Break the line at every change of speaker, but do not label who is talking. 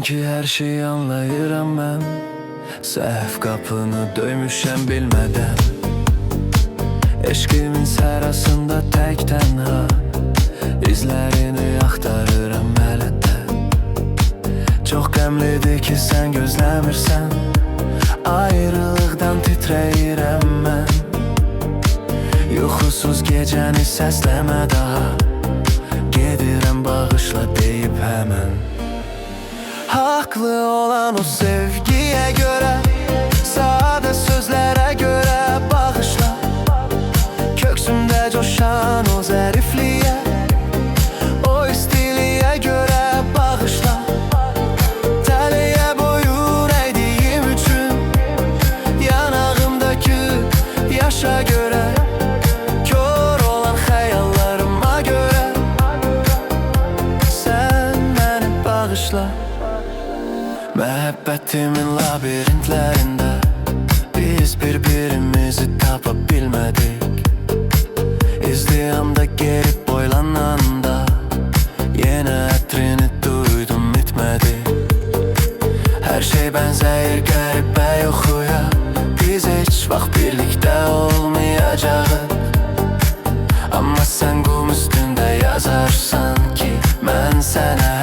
ki her şeyi anlayıram mən. Səhv qapını döymüşəm bilmədən. Eşqimin sərasında tək tənha İzlərini axtarıram hələ də. Çox qəmlidir ki sən gözləmirsən. Ayrılıqdan titrəyirəm mən. Yuxusuz gecəni səsləmə daha. Gedirəm bağışla deyib həmən. Haqlı olan o sevgiyə görə, sadə sözlərə görə bağışla. Köksümdə coşan o zərifliyə, o istiliyə görə bağışla. Tələyə boyun əydiyim üçün, yanağımdakı yaşa görə, kör olan xəyallarıma görə, sən məni bağışla. Məhəbbətimin labirintlərində biz bir-birimizi tapa bilmədik. İzdiyamda geri boylananda yenə ətrini duydum bitmədi. Hər şey bənzəyir qəribə yoxuya, biz heç vaxt birlikdə olmayacağıq. Amma sən qum üstündə yazarsan ki, mən sənə